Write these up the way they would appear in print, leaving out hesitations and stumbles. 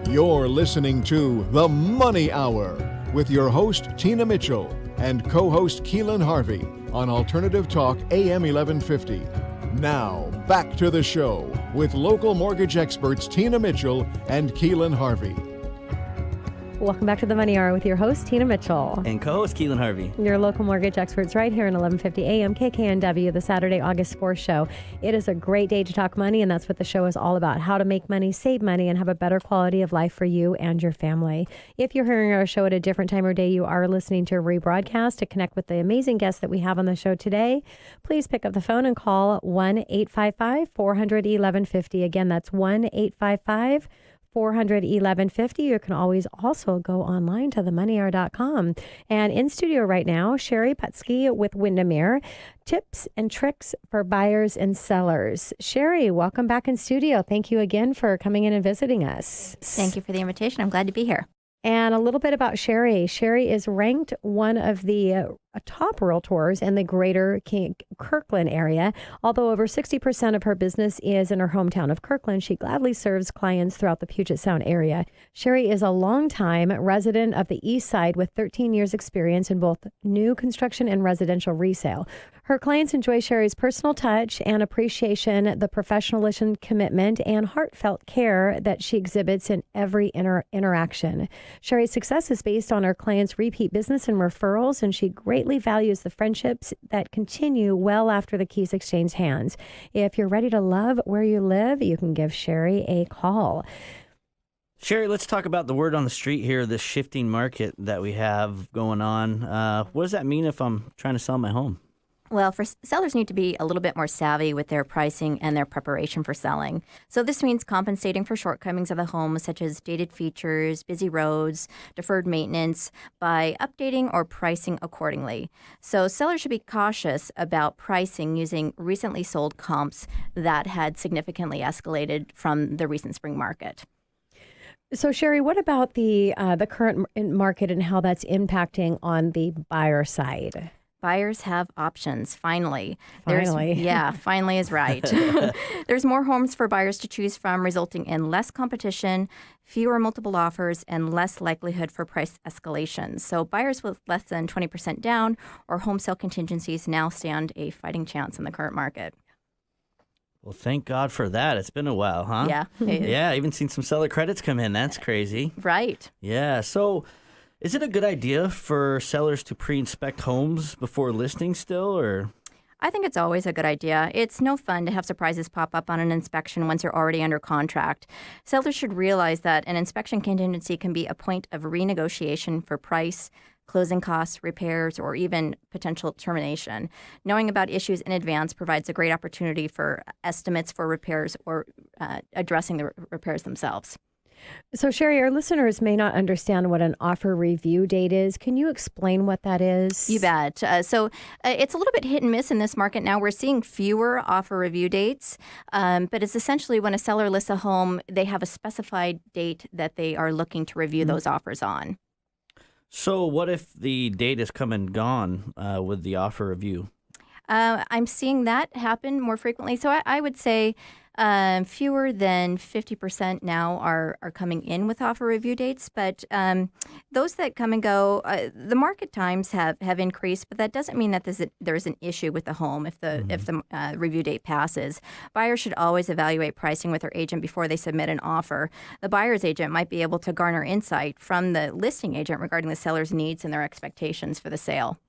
You're listening to The Money Hour with your host, Tina Mitchell, and co-host Keelan Harvey on Alternative Talk AM 1150. Now, back to the show with local mortgage experts Tina Mitchell and Keelan Harvey. Welcome back to The Money Hour with your host, Tina Mitchell. And co-host Keelan Harvey. Your local mortgage experts right here in 1150 AM KKNW, the Saturday, August 4th show. It is a great day to talk money, and that's what the show is all about. How to make money, save money, and have a better quality of life for you and your family. If you're hearing our show at a different time or day, you are listening to a rebroadcast. To connect with the amazing guests that we have on the show today, please pick up the phone and call 1-855-400-1150. Again, that's 1-855-400-1150. You can always also go online to themoneyhour.com. And in studio right now, Sheri Putzke with Windermere, tips and tricks for buyers and sellers. Sheri, welcome back in studio. Thank you again for coming in and visiting us. Thank you for the invitation. I'm glad to be here. And a little bit about Sheri. Sheri is ranked one of the top realtors in the greater Kirkland area. Although over 60% of her business is in her hometown of Kirkland, she gladly serves clients throughout the Puget Sound area. Sheri is a longtime resident of the Eastside with 13 years experience in both new construction and residential resale. Her clients enjoy Sheri's personal touch and appreciation, the professionalism, commitment, and heartfelt care that she exhibits in every interaction. Sheri's success is based on her clients' repeat business and referrals, and she greatly values the friendships that continue well after the keys exchange hands. If you're ready to love where you live, you can give Sheri a call. Sheri, let's talk about the word on the street here, this shifting market that we have going on. What does that mean if I'm trying to sell my home? Well, sellers need to be a little bit more savvy with their pricing and their preparation for selling. So this means compensating for shortcomings of the home, such as dated features, busy roads, deferred maintenance, by updating or pricing accordingly. So sellers should be cautious about pricing using recently sold comps that had significantly escalated from the recent spring market. So, Sheri, what about the current market and how that's impacting on the buyer side? Buyers have options, finally. Finally. Finally is right. There's more homes for buyers to choose from, resulting in less competition, fewer multiple offers, and less likelihood for price escalations. So buyers with less than 20% down or home sale contingencies now stand a fighting chance in the current market. Well, thank God for that. It's been a while, huh? Yeah. Yeah, I even seen some seller credits come in. That's crazy. Right. Yeah, so is it a good idea for sellers to pre-inspect homes before listing still, or? I think it's always a good idea. It's no fun to have surprises pop up on an inspection once you're already under contract. Sellers should realize that an inspection contingency can be a point of renegotiation for price, closing costs, repairs, or even potential termination. Knowing about issues in advance provides a great opportunity for estimates for repairs or addressing the repairs themselves. So, Sheri, our listeners may not understand what an offer review date is. Can you explain what that is? You bet. So it's a little bit hit and miss in this market now. We're seeing fewer offer review dates, but it's essentially when a seller lists a home, they have a specified date that they are looking to review those offers on. So what if the date is come and gone with the offer review? I'm seeing that happen more frequently. So I would say fewer than 50% now are coming in with offer review dates. But those that come and go, the market times have increased, but that doesn't mean that there's an issue with the home if the review date passes. Buyers should always evaluate pricing with their agent before they submit an offer. The buyer's agent might be able to garner insight from the listing agent regarding the seller's needs and their expectations for the sale.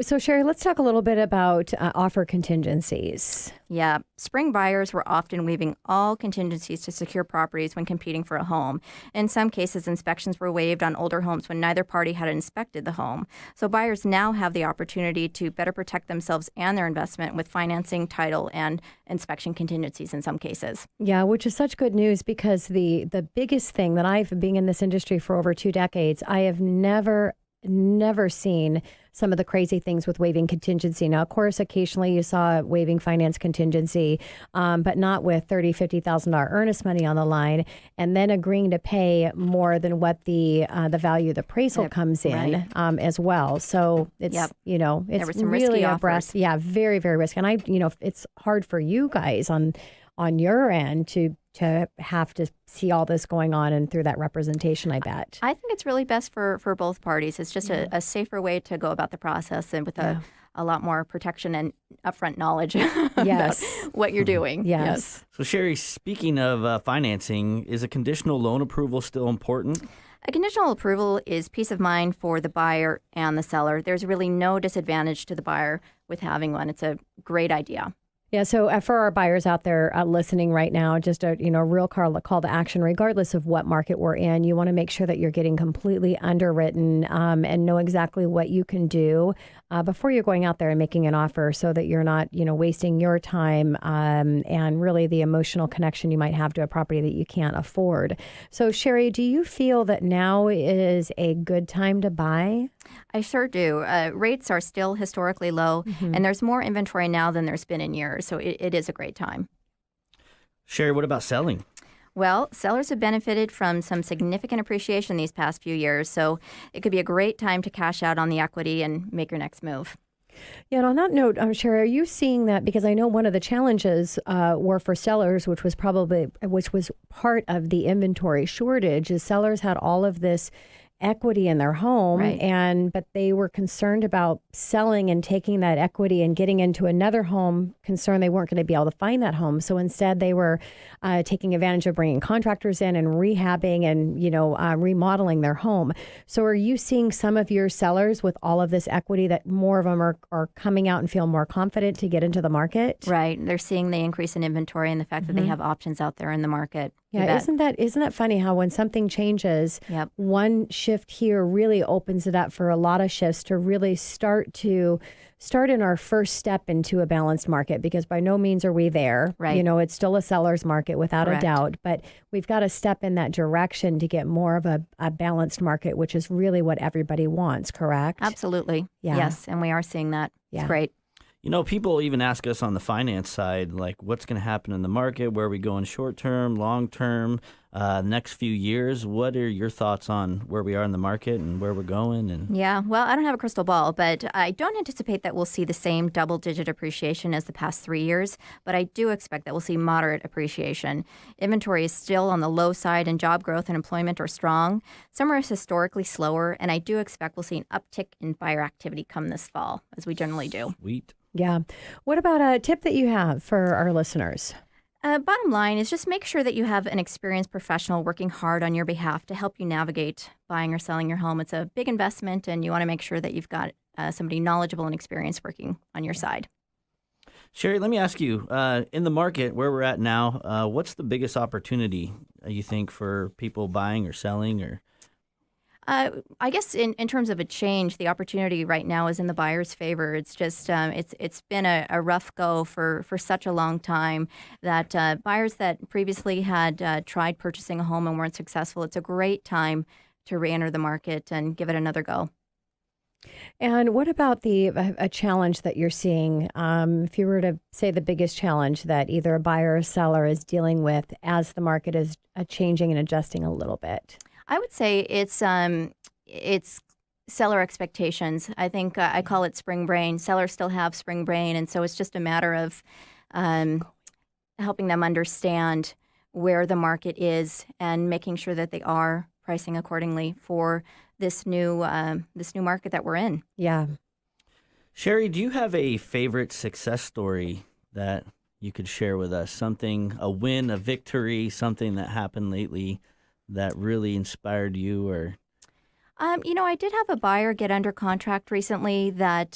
So, Sheri, let's talk a little bit about offer contingencies. Yeah. Spring buyers were often waiving all contingencies to secure properties when competing for a home. In some cases, inspections were waived on older homes when neither party had inspected the home. So buyers now have the opportunity to better protect themselves and their investment with financing, title, and inspection contingencies in some cases. Yeah, which is such good news because the biggest thing that I've been in this industry for over 2 decades, I have never seen some of the crazy things with waiving contingency. Now, of course, occasionally you saw waiving finance contingency, but not with $30,000, $50,000 earnest money on the line, and then agreeing to pay more than what the value of the appraisal comes in as well. So it's it's really a breast. Yeah, very, very risky. And it's hard for you guys on your end to to have to see all this going on and through that representation, I bet. I think it's really best for both parties. It's just a safer way to go about the process and with a lot more protection and upfront knowledge about what you're doing. Yes. So, Sheri, speaking of financing, is a conditional loan approval still important? A conditional approval is peace of mind for the buyer and the seller. There's really no disadvantage to the buyer with having one. It's a great idea. Yeah, so for our buyers out there listening right now, just a real call to action, regardless of what market we're in, you want to make sure that you're getting completely underwritten and know exactly what you can do before you're going out there and making an offer, so that you're not wasting your time and really the emotional connection you might have to a property that you can't afford. So Sheri, do you feel that now is a good time to buy? I sure do. Rates are still historically low, and there's more inventory now than there's been in years, so it is a great time. Sheri, what about selling? Well, sellers have benefited from some significant appreciation these past few years, so it could be a great time to cash out on the equity and make your next move. Yeah, and on that note, Sheri, are you seeing that? Because I know one of the challenges were for sellers, which was part of the inventory shortage, is sellers had all of this equity in their home, right. but they were concerned about selling and taking that equity and getting into another home, concerned they weren't going to be able to find that home. So instead they were taking advantage of bringing contractors in and rehabbing and remodeling their home. So are you seeing some of your sellers with all of this equity that more of them are coming out and feel more confident to get into the market? Right. They're seeing the increase in inventory and the fact that they have options out there in the market. Yeah, isn't that funny how when something changes, one shift here really opens it up for a lot of shifts to really start in our first step into a balanced market, because by no means are we there. Right. It's still a seller's market without a doubt, but we've got to step in that direction to get more of a balanced market, which is really what everybody wants, correct? Absolutely. Yeah. Yes, and we are seeing that. It's great. People even ask us on the finance side, like, what's going to happen in the market? Where are we going short term, long term, next few years? What are your thoughts on where we are in the market and where we're going? And yeah, well, I don't have a crystal ball, but I don't anticipate that we'll see the same double-digit appreciation as the past 3 years, but I do expect that we'll see moderate appreciation. Inventory is still on the low side, and job growth and employment are strong. Summer is historically slower, and I do expect we'll see an uptick in buyer activity come this fall, as we generally do. Sweet. Yeah. What about a tip that you have for our listeners? Bottom line is just make sure that you have an experienced professional working hard on your behalf to help you navigate buying or selling your home. It's a big investment, and you want to make sure that you've got somebody knowledgeable and experienced working on your side. Sheri, let me ask you, in the market where we're at now, what's the biggest opportunity you think for people buying or selling? Or I guess in terms of a change, the opportunity right now is in the buyer's favor. It's just it's been a rough go for such a long time that buyers that previously had tried purchasing a home and weren't successful, it's a great time to re-enter the market and give it another go. And what about a challenge that you're seeing? If you were to say the biggest challenge that either a buyer or a seller is dealing with as the market is changing and adjusting a little bit? I would say it's seller expectations. I think I call it spring brain. Sellers still have spring brain, and so it's just a matter of helping them understand where the market is and making sure that they are pricing accordingly for this new market that we're in. Yeah. Sheri, do you have a favorite success story that you could share with us? Something, a win, a victory, something that happened lately that really inspired you? Or I did have a buyer get under contract recently that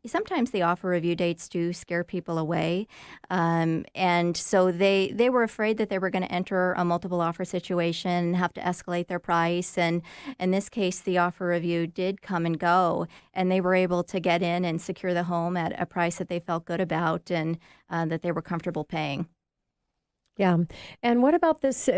sometimes the offer review dates do scare people away. And so they were afraid that they were going to enter a multiple offer situation and have to escalate their price. And in this case, the offer review did come and go, and they were able to get in and secure the home at a price that they felt good about and that they were comfortable paying. Yeah. And what about this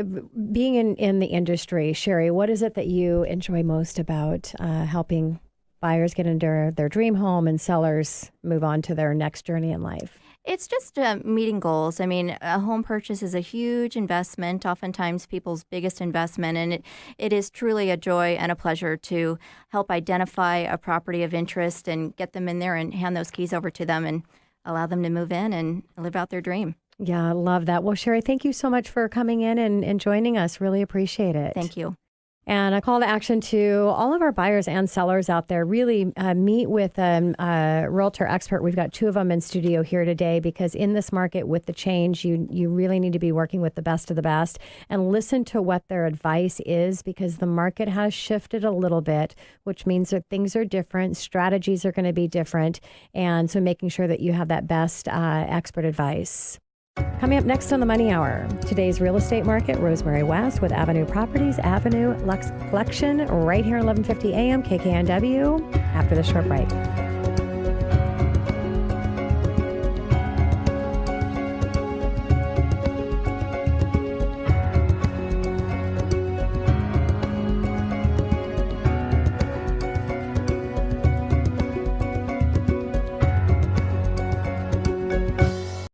being in the industry, Sheri? What is it that you enjoy most about helping buyers get into their dream home and sellers move on to their next journey in life? It's just meeting goals. I mean, a home purchase is a huge investment, oftentimes people's biggest investment, and it is truly a joy and a pleasure to help identify a property of interest and get them in there and hand those keys over to them and allow them to move in and live out their dream. Yeah, I love that. Well, Sheri, thank you so much for coming in and joining us. Really appreciate it. Thank you. And a call to action to all of our buyers and sellers out there, really meet with a realtor expert. We've got 2 of them in studio here today because in this market with the change, you really need to be working with the best of the best and listen to what their advice is because the market has shifted a little bit, which means that things are different, strategies are going to be different. And so making sure that you have that best expert advice. Coming up next on the Money Hour, today's real estate market, Rosemary West with Avenue Properties, Avenue Lux Collection, right here at 1150 AM KKNW after the short break.